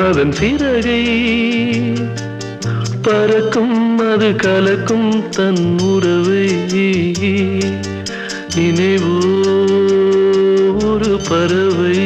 அதன் சிறகை பறக்கும் அது கலக்கும் தன் உறவை நினைவோ ஒரு பறவை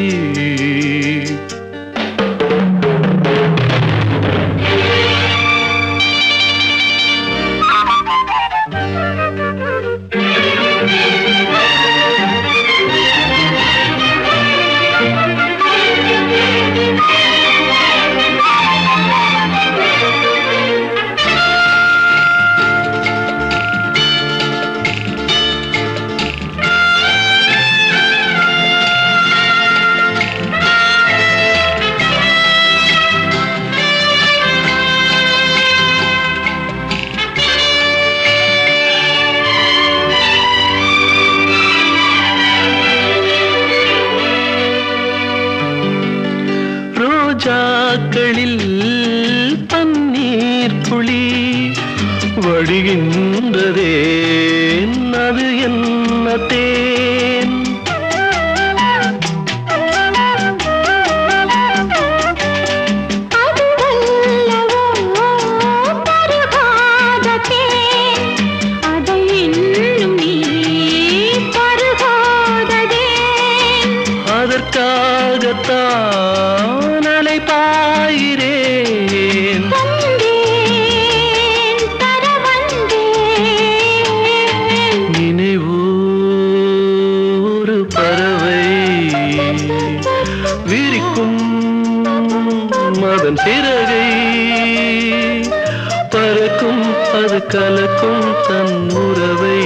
ரோஜாக்களில் பன்னீர் துளி வடிகின்றதே அது என்ன தேன் அதற்காகத்தான் அலைபாயிரேன் நினைவோ ஒரு பறவை விரிக்கும் அதன் சிறகை பறக்கும் அது கலக்கும் தன் உறவை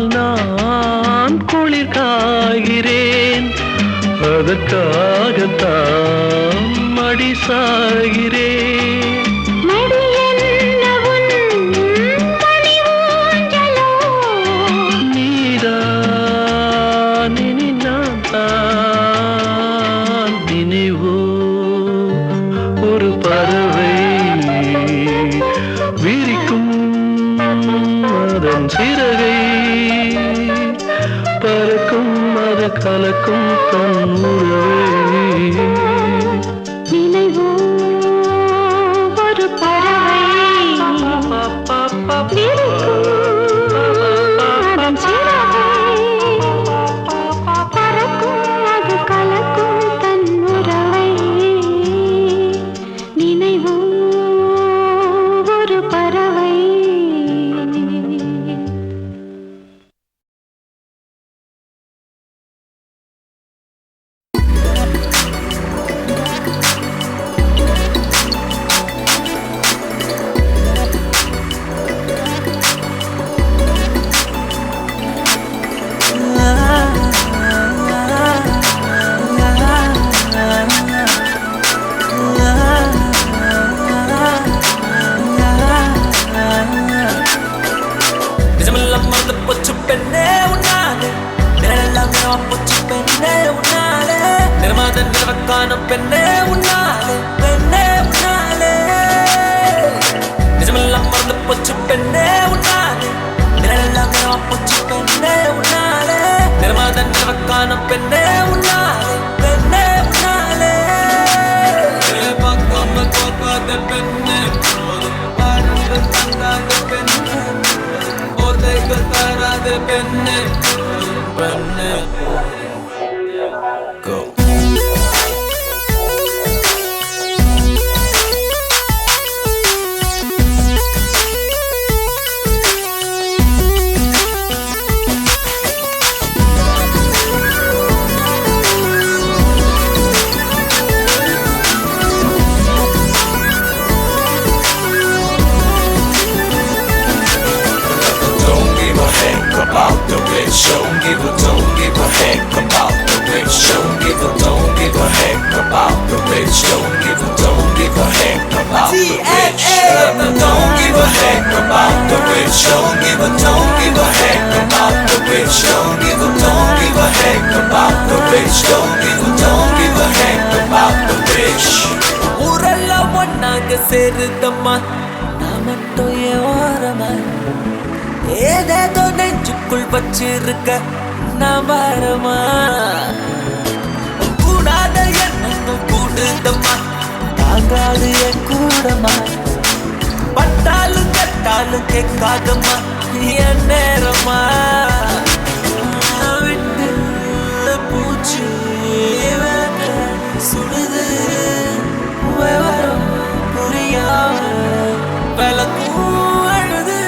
நான் குளிர் காய்கிறேன் அதற்காகத்தான் மடி சாகிறேன் நீதான் இனி நான் தான் நினைவோ ஒரு பறவை விரிக்கும் அதன் சிறகை பறக்கும் அது கலக்கும் தன் உறவை நினைவோ ஒரு பறவை அதன் சிறகை பறக்கும் அது கலக்கும் தன் உறவை நினைவோ ஒரு பறவை. பூச்சி பெண்ணே உன்னாலே நிர்மாத நிறவக்கான பெண்ணே உன்னாலே பெண்ணே உன்னாலே நிஜமெல்லாம் மறந்து போச்சு பெண்ணே உன்னாலே நிழலெல்லாம் பூச்சி பெண்ணே உன்னாலே நிர்மாத நிறவக்கான பெண்ணே உன்னாலே பெண்ணே உன்னாலே பார்க்காம பார்க்காத பெண்ணே பாடங்கள் தந்தாத பெண்ணே போதைகள் தராத பெண்ணே பெண்ணே Go about the rich, don't give a heck about the rich, don't give a heck about the rich, don't give a heck about the rich, don't give a heck about the rich, don't give a heck about the rich, don't give a heck about the rich, don't give a heck about the rich. ஊரெல்லாம் ஒன்னாக சேருதம்மா நான் மட்டும் ஏன் ஓரமா ஏதேதோ நெஞ்சுக்குள் வச்சிருக்க நான் வரமா கூடாத எண்ணங்கள் கூடுதம்மா தாங்காது என் கூடமா பட்டாலும் கட்டாலும் கேட்காதம்மா என் நேரமா விட்டு பூச்சி சுடுது விவரம் புரியாம விளக்கும் அழுது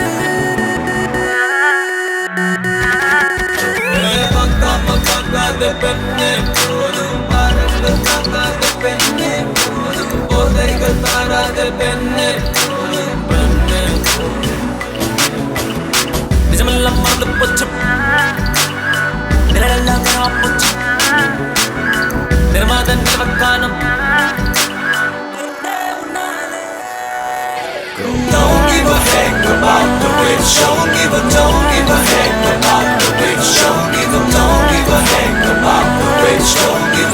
பார்க்காத பெண்ணே போதும் பாரங்கள் தாங்காத பெண்ணே போதும் போதைகள் தாராத பெண்ணே பெண்ணே நிஜமெல்லாம் மறந்து போச்சு நிழலெல்லாம் போச்சு நிர்மாத நிலவக்கானம் Don't give a heck about the rich, don't give a heck about the rich, don't give a heck about the rich, don't give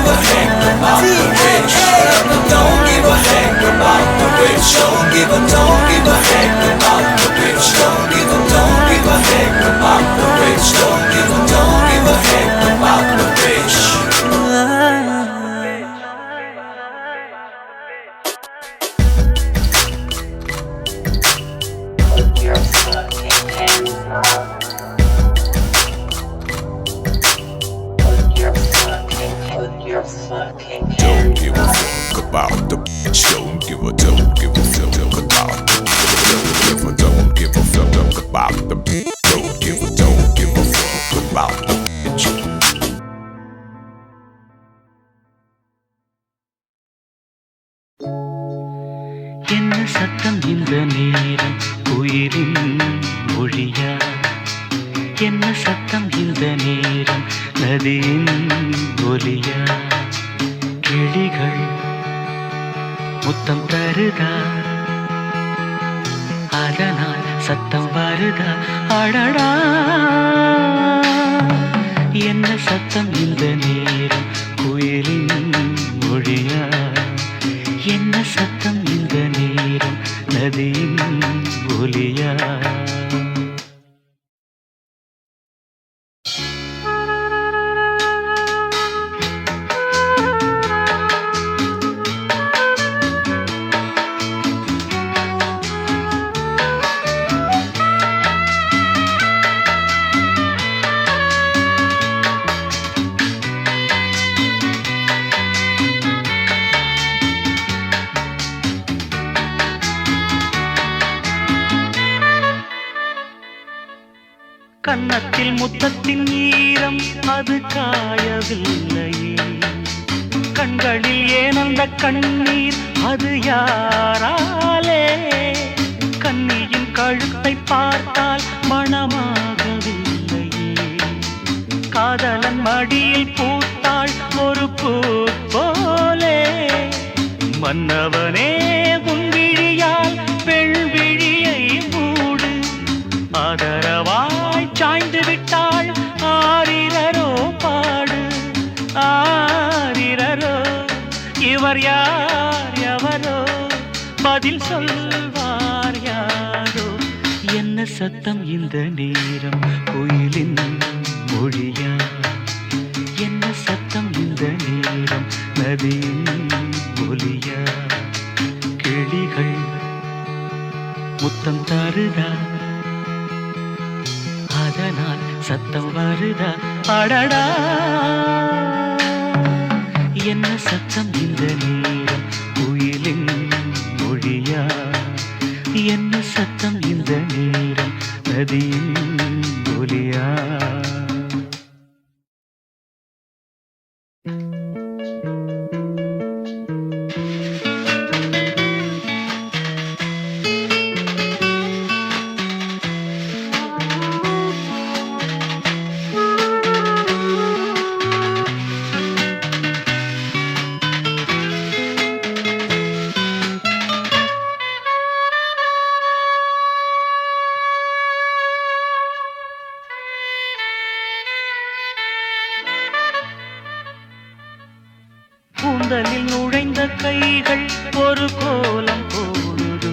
a heck about the rich, don't give a heck about the rich, don't give a heck about the rich, don't give a heck about the rich, don't give a heck about the rich. Don't give a fuck about the bitch. Don't give a fuck about the don't give a fuck about the bitch. Don't give a fuck about the bitch. என்ன சத்தம் இந்த நேரம் உயிரின் மொழியா என்ன சத்தம் இந்த நேரம் நதியின் ஒலியா கிளிகள் முத்தம் தருதா அதனால் சத்தம் வருதா அடடா என்ன சத்தம் இந்த நேரம் குயிலின் மொழியா என்ன சத்தம் இந்த நேரம் நதியின் ஒலியா கன்னத்தில் முத்தத்தின் ஈரம் அது காயவில்லையே கண்களில் ஏன் அந்த கண்ணீர் அது யாராலே கண்ணியின் கழுத்தை பார்த்தால் மணமாகவில்லையே காதலன் மடியில் பூத்தாள் ஒரு பூ போலே மன்னவனே உன் விழியால் பெண் விழியை மூடு ஆதரவாய் சாய்ந்து விட்டாள் ஆரிரரோ சொல்வார் யாரோ? என்ன சத்தம் இந்த நேரம் கோயிலின் மொழியா? என்ன சத்தம் இந்த நேரம் நதியின் ஒலியா? கிளிகள் முத்தம் தருதா, அதனால் சத்தம் வருதா? அடடா, என்ன சத்தம் இந்த நேரம் குயிலின் மொழியா? என்ன சத்தம் இந்த நேரம் நதியின் ஒலியா? கூந்தலில் நுழைந்த கைகள் ஒரு கோலம் போடுதோ?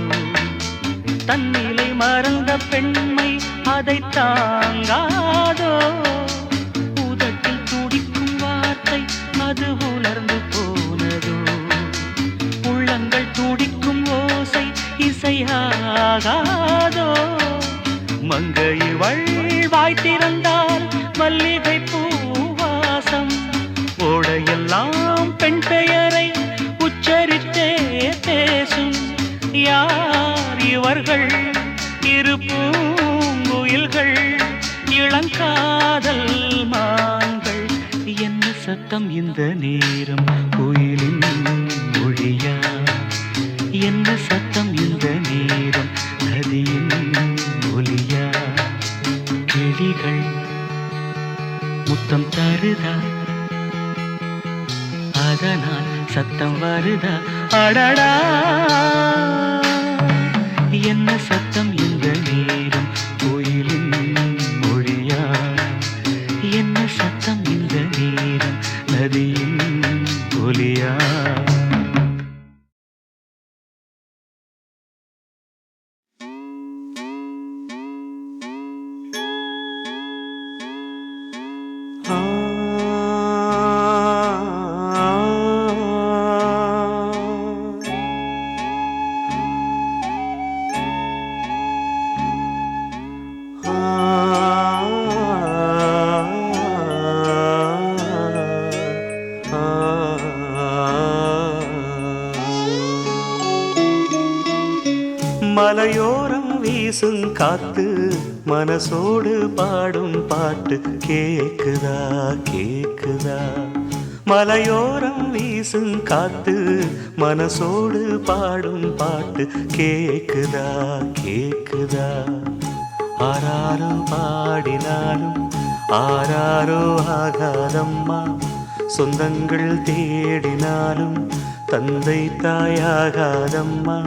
தன்னிலை மறந்த பெண்மை அதை தாங்காதோ? உதட்டில் துடிக்கும் வார்த்தை அது உலர்ந்து போனதோ? உள்ளங்கள் துடிக்கும் ஓசை இசையாகாதோ? மங்கை வாய் திறந்தால் மல்லிகை பூவாசம், ஓடையெல்லாம் பெண் பெயரை உச்சரித்தே பேசும். யார் இவர்கள்? இரு பூங்குயில்கள், இளங்காதல் மான்கள். என்ன சத்தம் இந்த நேரம் கோயிலின் மொழியா? என்ன சத்தம் இந்த நேரம் நதியின் ஒலியா? கிளிகள் முத்தம் தருதா, அதனால் சத்தம் வருதா? அடடா, என்ன சத்தம் இந்த நேரம் கோயிலின் மொழியா? என்ன சத்தம் இந்த நேரம் நதியின் ஒலியா? மலையோரம் வீசும் காத்து மனசோடு பாடும் பாட்டு கேக்குதா கேக்குதா? மலையோரம் வீசும் காத்து மனசோடு பாடும் பாட்டு கேக்குதா கேக்குதா? ஆராரோ பாடினாலும் ஆராரோ ஆகாதம்மா, சொந்தங்கள் தேடினாலும் தந்தை தாயாகாதம்மா.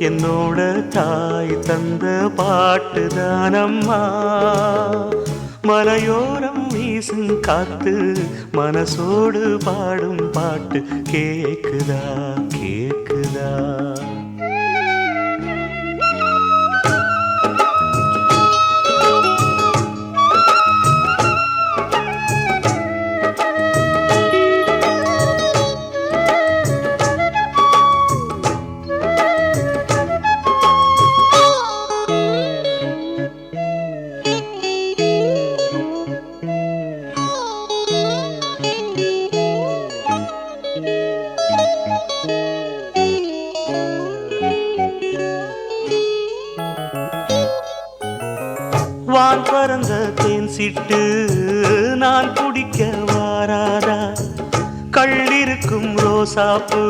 என்னோட தாய் தந்த பாட்டுதானம்மா. மலையோரம் வீசும் காத்து மனசோடு பாடும் பாட்டு கேக்குதா கேக்குதா? வான் பறந்த தேன் சிட்டு நான் குடிக்க வாராதா? கள்ளிருக்கும் ரோசாப்பு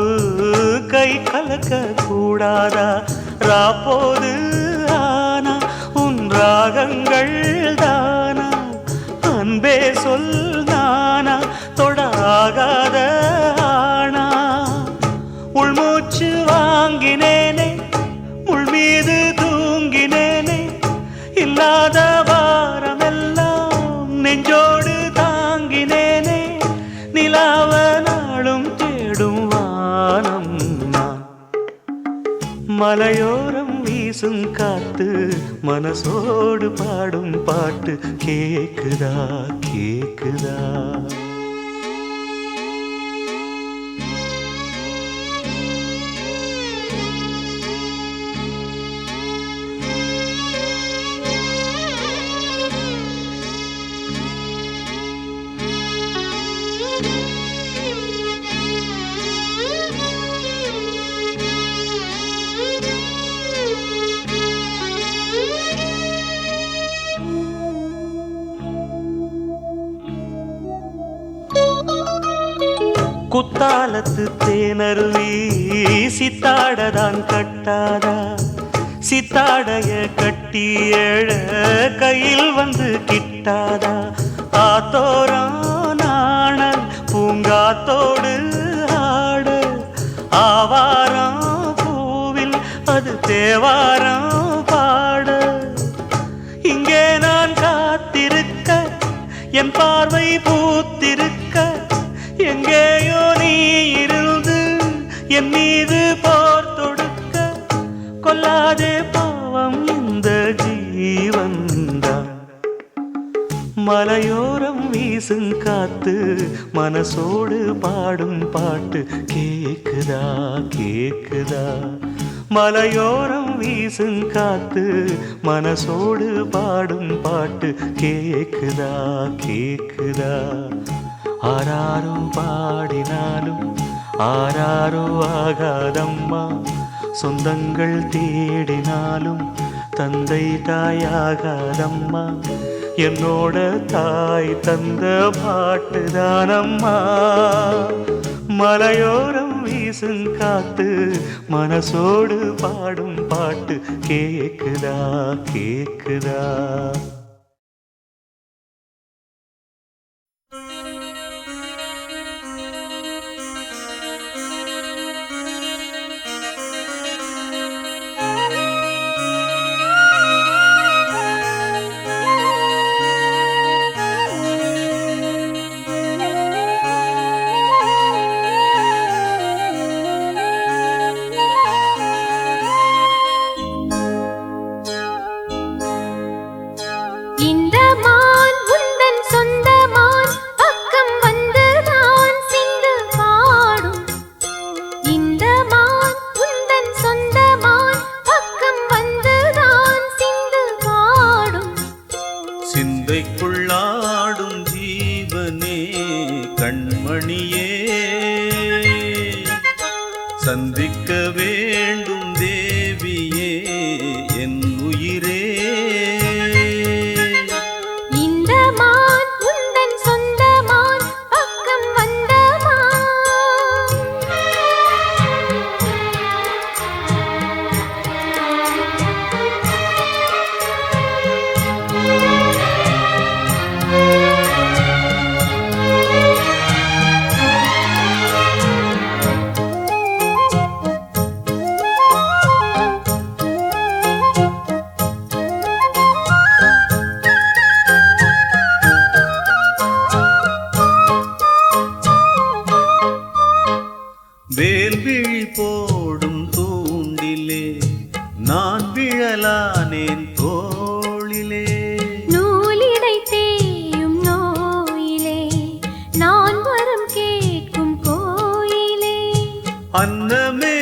கை கலக்க கூடாதா? ராப்போது ஆனா உன் ராகங்கள் தானா? அன்பே சொல் நானா தொடாகாத ஆனா? உள்மூச்சு வாங்கினேனே, உள் மீது தூங்கினேனே, இல்லாத வாரமெல்லாம் நெஞ்சோடு தாங்கினேனே. நிலாவ நாளும் தேடும் வானம் நான், மலையோரம் வீசும் காத்து மனசோடு பாடும் பாட்டு கேக்குதா கேக்குதா குத்தாலத்து தேனருவி சித்தாடதான் கட்டாதா சித்தாடைய கட்டி எழ கையில் வந்து கிட்டாதா ஆத்தோரானாணல் பூங்காத்தோடு ஆட ஆவாராம் பூவில் அது தேவாராம் பாட இங்கே நான் காத்திருக்க என் பார்வை பூத்திருக்க எங்கேயோ நீ இருந்து என் மீது போர் தொடுக்க கொல்லாதே பாவம் இந்த ஜீவன்தான் மலையோரம் வீசும் காத்து மனசோடு பாடும் பாட்டு கேக்குதா கேக்குதா மலையோரம் வீசும் காத்து மனசோடு பாடும் பாட்டு கேக்குதா கேக்குதா ஆராரோ பாடினாலும் ஆராரோ ஆகாதம்மா சொந்தங்கள் தேடினாலும் தந்தை தாயாகாதம்மா என்னோட தாய் தந்த பாட்டுதானம்மா மலையோரம் வீசும் காத்து மனசோடு பாடும் பாட்டு கேக்குதா கேக்குதா சிந்தைக்குள்ளாடும் ஜீவனே கண்மணியே சந்திக்க வேண்டும் தேவியே என் உயிரே இந்த மான் உந்தன் சொந்த மான் பக்கம் வந்த வேல்விழி போடும் தூண்டிலே நான் விழலானேன் தோளிலே நூலிடை தேயும் நோயிலே நான் வரம் கேட்கும் கோயிலே அன்னமே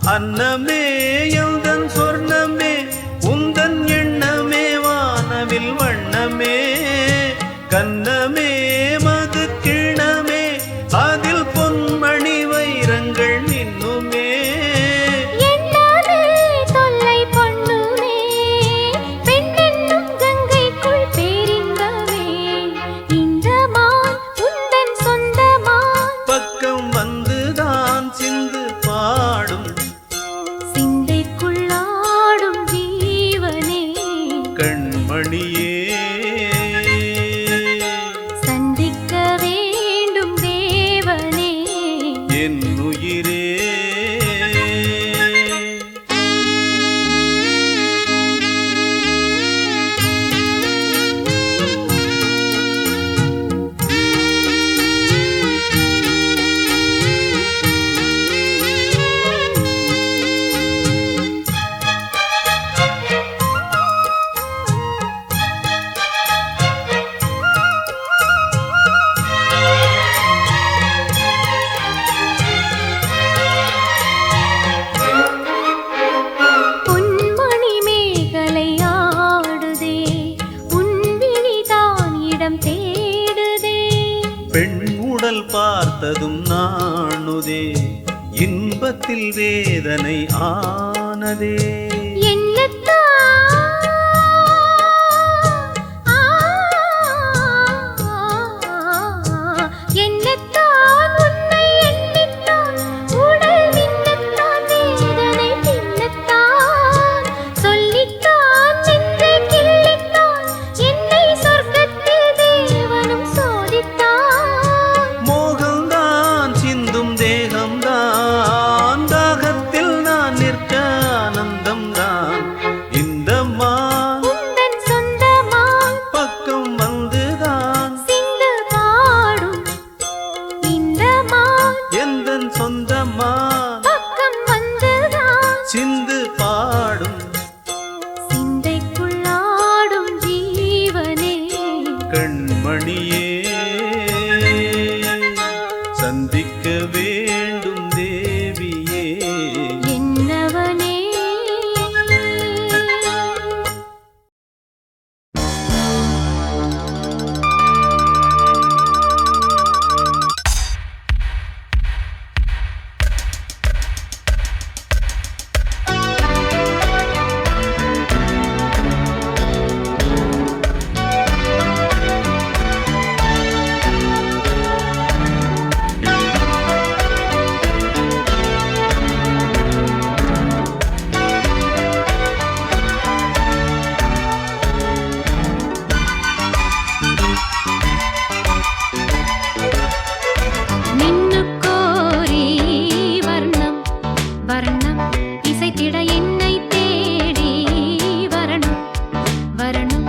அன்னமே எந்தன் சொர்ணமே உந்தன் எண்ணமே வானவில் வண்ணமே கண்ணமே மது கிணமே அதில் பொன்மணி வைரங்கள் நின்னுமே என்னாலே தொல்லை பண்ணுமே பெண்ணென்னும் கங்கைக்குள் பேரின்பமே இந்த மான் உந்தன் சொந்த மான் பக்கம் வந்துதான் சிந்து பாடும் சிந்தைக்குள்ளாடும் ஜீவனே கண்மணியே சந்திக்க வேண்டும் தேவனே என் உயிரே பார்த்ததும் நாணுதே, இன்பத்தில் வேதனை ஆனதே. சிந்து பாடும் சிந்தைக்குள்ளாடும் ஜீவனே, கண்மணியே சந்திக்க வேண்டும் தேவியே. என்னவனே அனுதினமும் மின்னுக்கோரே வர்ணம் வர்ணம் இசைத்திட என்னை தேடி வரணும் வரணும்.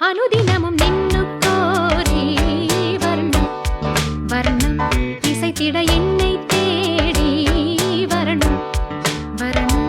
அனுதினமும் நின்னுக்கோரே வர்ணம் வர்ணம் இசைத்திட என்னை தேடி வரணும் வரணும்.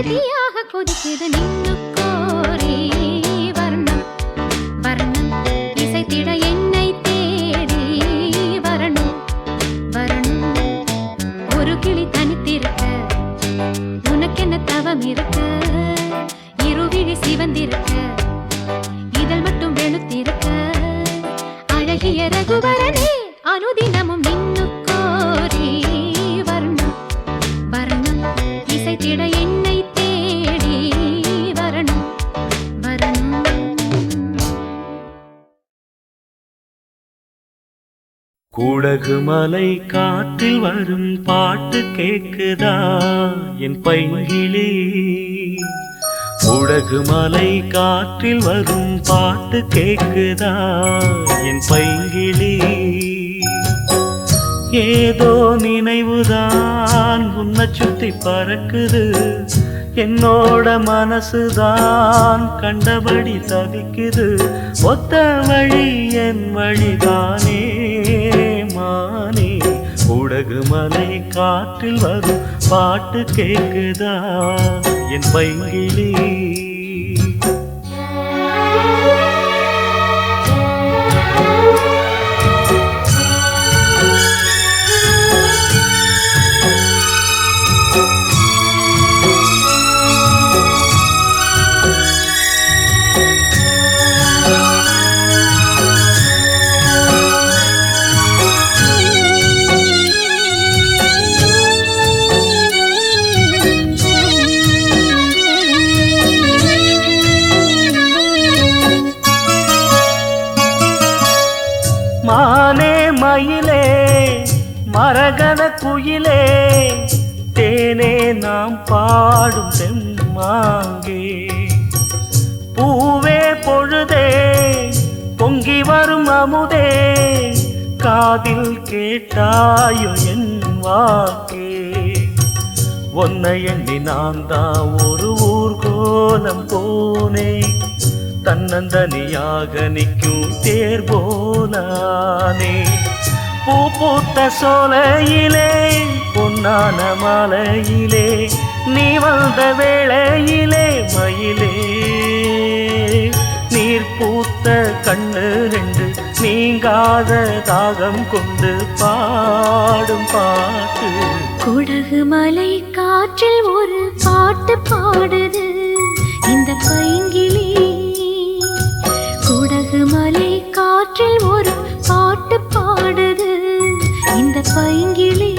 தீயாக கொதிக்குது நின்னு கோரி வர்ணம் வர்ணம் இசைத்திட என்னை தேடி வரணும் வரணும். ஒரு கிளி தனித்திருக்க உனக்கென்ன தவம் இருக்க, இருவிழி சிவந்திருக்க இதழ் மட்டும் வெளுத்திருக்க. அழகிய ரகுவரனே அனுதினமும் நின்னு கோரி வர்ணம் வர்ணம் இசைத்திட என்னை தேடி வரணும் வரணும். குடகு மலை காற்றில் வரும் பாட்டு கேக்குதா என் பைங்கிளி? குடகு மலை காற்றில் வரும் பாட்டு கேக்குதா என் பைங்கிளி? ஏதோ நினைவுதான் உன்னை சுத்தி பறக்குது, என்னோட மனசுதான் கண்டபடி தவிக்குது. ஒத்த வழி என் வழிதானே மானே. குடகு மலை காற்றில் வரும் பாட்டு கேக்குதா என் பைங்கிளி? மானே மயிலே மரகத குயிலே, தேனே நாம் பாடும் தெம்மாங்கே. பூவே பொழுதே பொங்கி வரும் அமுதே, காதில் கேட்டாயோ என் வாக்கே. ஒன்னை எண்ணி நான் தான் ஒரு ஊர்கோலம் போனேன், தன்னந்தனியாக நிற்கும் தேர் போலானே. பூ பூத்த சோலையிலே பொன்னான மாலையிலே, நீ வந்த வேளையிலே மயிலே. நீர் பூத்த கண்ணு ரெண்டு நீங்காத தாகம் கொண்டு பாடும் பாட்டு. குடகு மலை காற்றில் ஒரு பாட்டு பாடுது இந்த பைங்கிளி. குடகு மலை காற்றில் ஒரு பாட்டு பாடுது இந்த பைங்கிளி.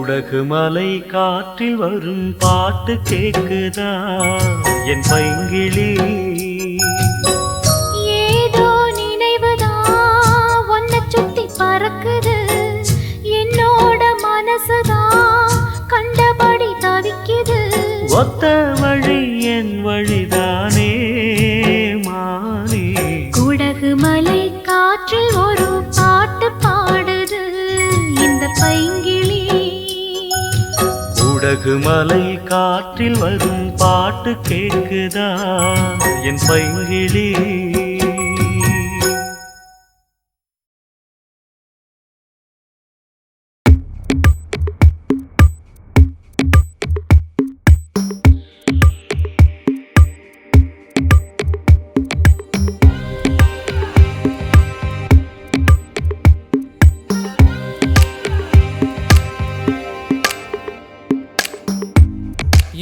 குடகு மலை காற்றில் வரும் பாட்டு கேக்குதா என் பைங்கிளி? ஏதோ நினைவுதான் ஒன்ன சுத்தி பறக்குது, என்னோட மனசுதான் கண்டபடி தவிக்குது. ஒத்த வழி என் வழிதானே மானே. குடகு மலை காற்றில் ஒரு பாட்டு பாடுது இந்த பைங்கிளி. குடகு மலை காற்றில் வரும் பாட்டு கேட்குதா என் பைங்கிளி?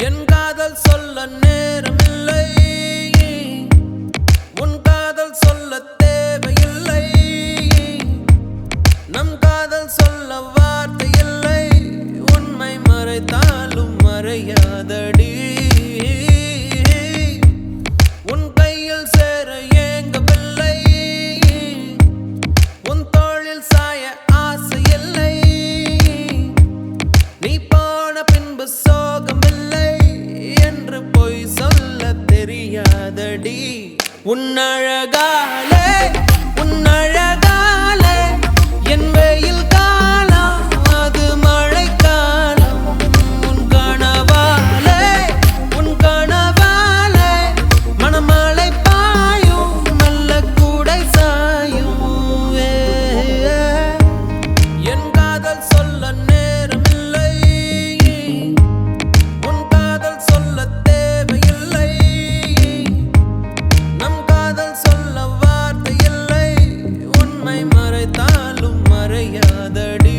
என் காதல் சொல்ல நேரமில்லை, உன் காதல் சொல்ல தேவையில்லை, நம் காதல் சொல்ல வார்த்தை இல்லை, உண்மை மறைத்தாலும் மறையாதடி. உன் கையில் சேர ஏங்கவில்லை, உன் தோளில் சாய ஆசை இல்லை, நீ போன பின்பு சோகமில்லை என்று பொய் சொல்ல தெரியாதடி. உன்னழகாலே உன்னழகாலே என் வெயில் காலம் அது மழை காலம். உன் கனவாலே மணமழை பாயும் மெல்ல கூடை சாயும். என் காதல் சொல்ல நேரமில்லை, உன் காதல் சொல்ல தேவையில்லை, நம் காதல் சொல்ல வார்த்தை இல்லை, உண்மை மறைத்தாலும் மறையாதடி.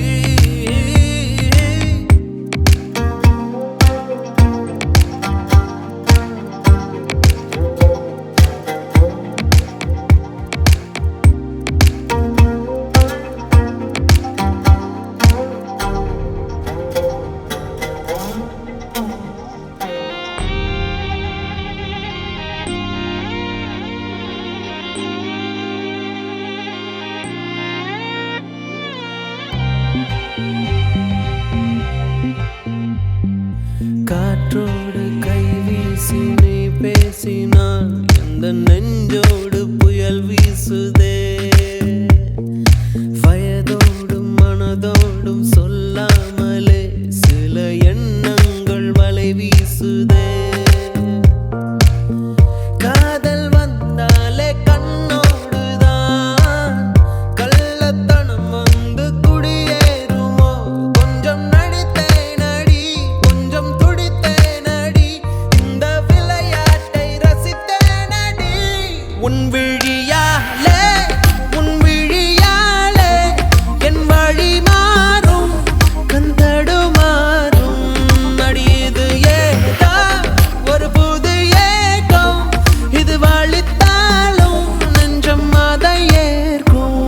காற்றோடு கை வீசி நீ பேசினான் எந்த நெஞ்சோடு புயல் வீசுதே. வயதோடும் மனதோடும் சொல்லாமலே சில எண்ணங்கள் வலை வீசுதே. காதல் வந்தாலே கண்ணோடுதான் கள்ளத்தனம் வந்து குடியேறுமோ. கொஞ்சம் நடித்தேனடி, கொஞ்சம் துடித்தேனடி, இந்த விளையாட்டை ரசித்தேனடி. உன் விழியாலே என் வழி மாறும் கந்தடு மாறும். அடியது ஏதா ஒரு புது ஏகம், இது வழித்தாலும் நெஞ்சம் அதை ஏற்கும்.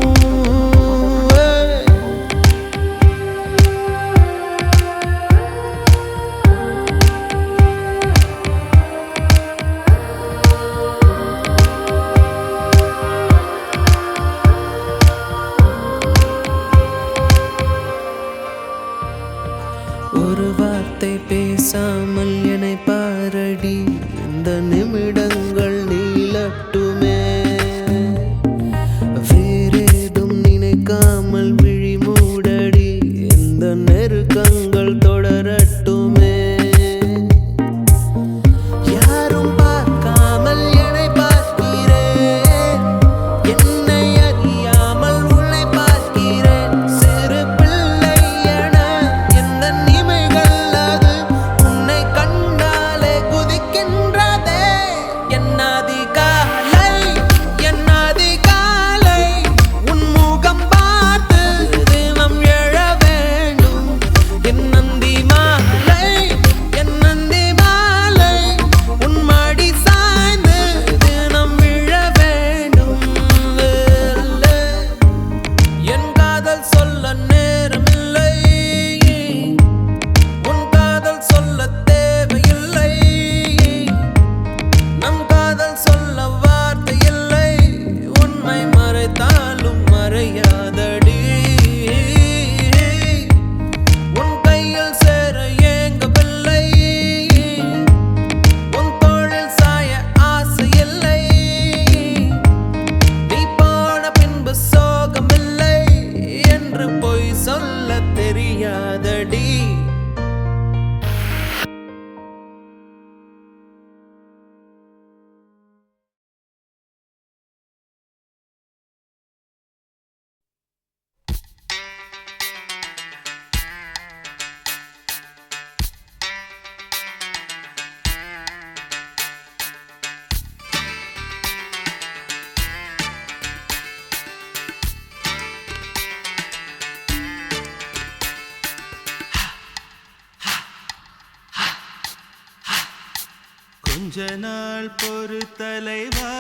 கொஞ்ச நாள் பொறு தலைவா,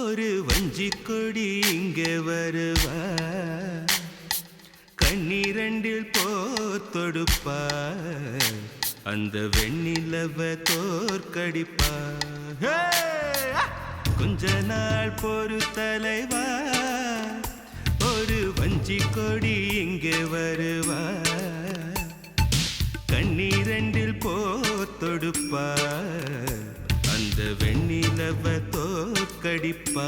ஒரு வஞ்சி கொடி இங்க வருவா, கண்ணீரண்டில் போர் தொடுப்பா, அந்த வெண்ணிலவ தோற்கடிப்பா. கொஞ்ச நாள் பொறு தலைவா, ஒரு வஞ்சி கொடி இங்க வருவா, கண்ணீரண்டில் போர் தொடுப்பா, அந்த வெண்ணிலவ தோற்கடிப்பா.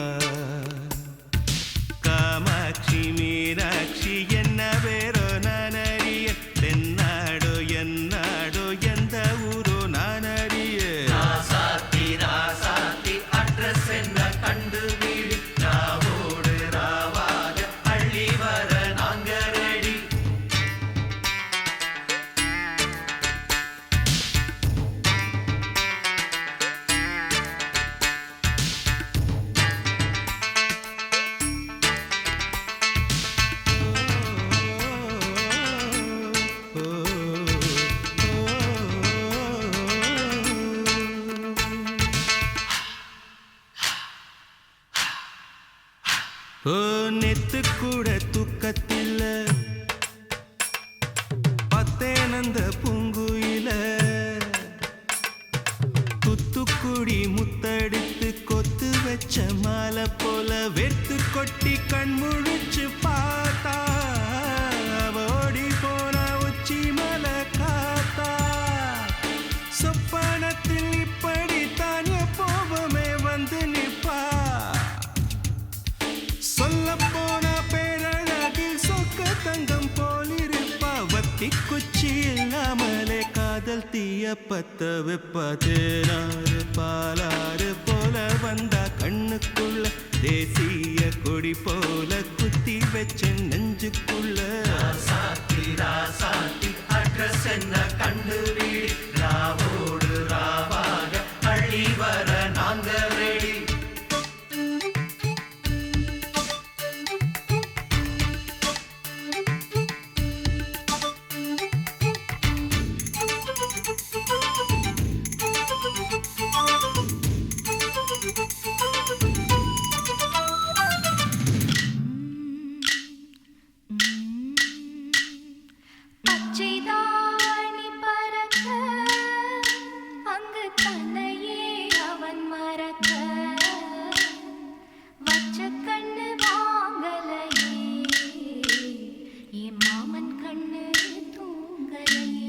காமாட்சி மீனாட்சி என்ன பேரோ நான் அறிய, தென்னாடோ என்னாடோ எந்த ஊரோ நான் அறிய. ராசாத்தி ராசாத்தி அட்ரஸ் என்ன கண்டுபிடி, ராவோடு ராவாக அள்ளி வர நாங்க ரெடி. நெத்து கூட தூக்கத்தில் பத்தேனந்த பூங்குயில, துத்துக்குடி முத்தடித்து கொத்து வச்ச மாலை போல வெத்து கொட்டி கண் முழிச்சு பார்த்தா, ஓடி போன உச்சி மலை காத்தா. சொப்பனத்தில் இப்படித்தான் எப்போவுமே வந்து நிப்பா, சொல்ல போன பேரழகில் சொக்க தங்கம் போலிருப்பா. வத்தி குச்சி இல்லாமலே காதல் தீய பத்த வெப்பா. தேனாறு பாலாறு போல வந்தா கண்ணுக்குள்ள, தேசிய கொடி போல குத்தி வச்ச நெஞ்சுக்குள்ள. ராசாத்தி ராசாத்தி அட்ரஸ் என்ன கண்டுபிடி, ராவோடு ராவாக அள்ளி வர நாங்க ரெடி. பச்சைதாணி பறக்க அங்கு தன்னையே அவன் மறக்க, வச்ச கண்ணு வாங்கலையே என் மாமன் கண்ணு தூங்கலையே.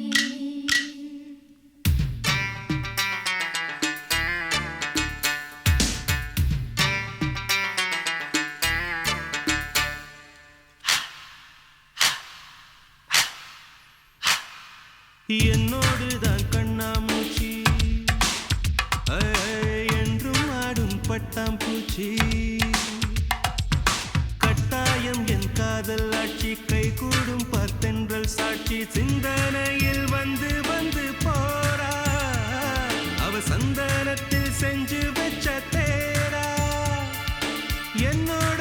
என்னோடுதான் கண்ணாமூச்சி, என்றும் ஆடும் பட்டாம்பூச்சி. கட்டாயம் என் காதல் ஆட்சி, கைகூடும் பார்த்தென்றல் சாட்சி. சிந்தனையில் வந்து வந்து போறா, அவ சந்தனத்தில் செஞ்சு வச்ச தேரா. என்னோட